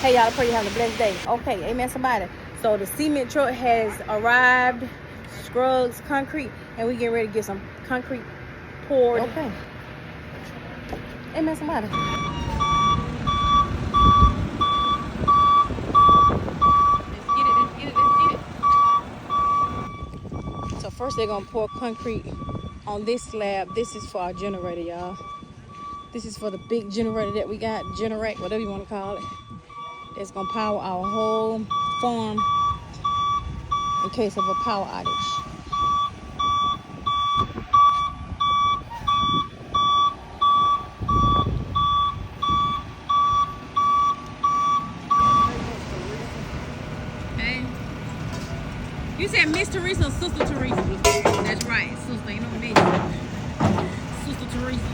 Hey, y'all, I pray you having a blessed day. Okay, amen, somebody. So the cement truck has arrived, scrubs, concrete, and we getting ready to get some concrete poured. Okay. Amen, somebody. Let's get it. So first they're gonna pour concrete on this slab. This is for our generator, y'all. This is for the big generator that we got, Generac, whatever you want to call it. It's gonna power our whole farm in case of a power outage. Hey, you said Miss Teresa or Sister Teresa? That's right, sister, ain't no Miss. Sister Teresa.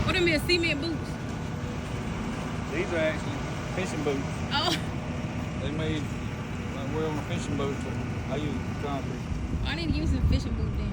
What are them cement boots? These are actually fishing boots. Oh. They made like we're on a fishing boat, so I use concrete. I need to use some fishing boot then.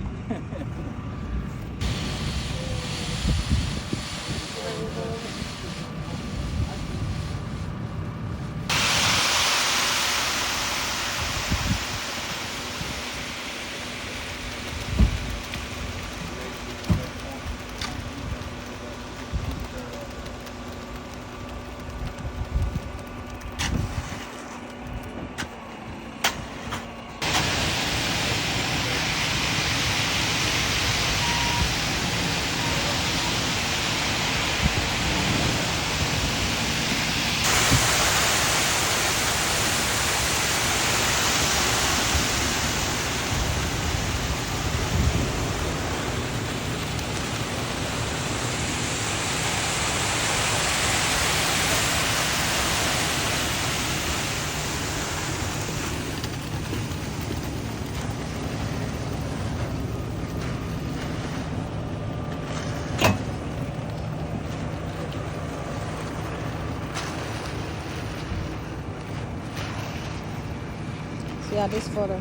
So yeah, this for the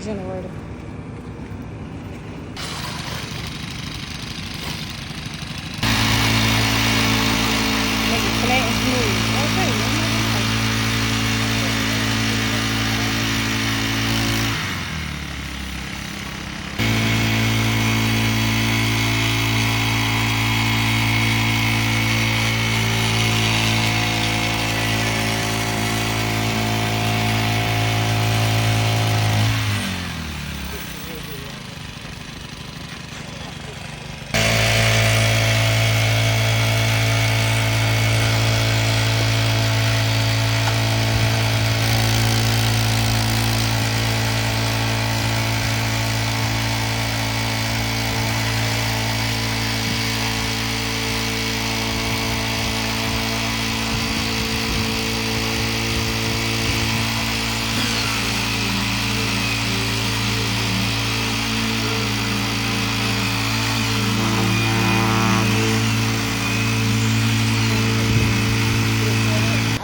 generator. Make it flat and smooth. Okay.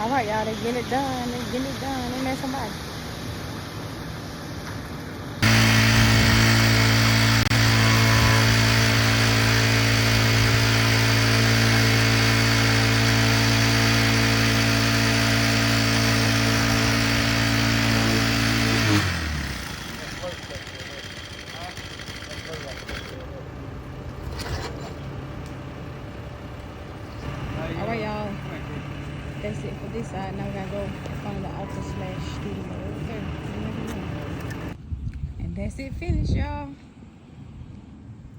All right, y'all, they getting it done. They getting it done. Amen, somebody. All right, y'all. That's it for this side. Now we gotta go in front of the office/studio. Okay. And that's it finished, y'all.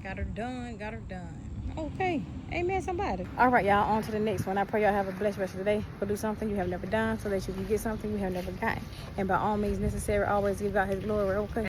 Got her done. Got her done. Okay. Amen, somebody. All right, y'all. On to the next one. I pray y'all have a blessed rest of the day. Go do something you have never done so that you can get something you have never gotten. And by all means necessary, always give God his glory. Okay.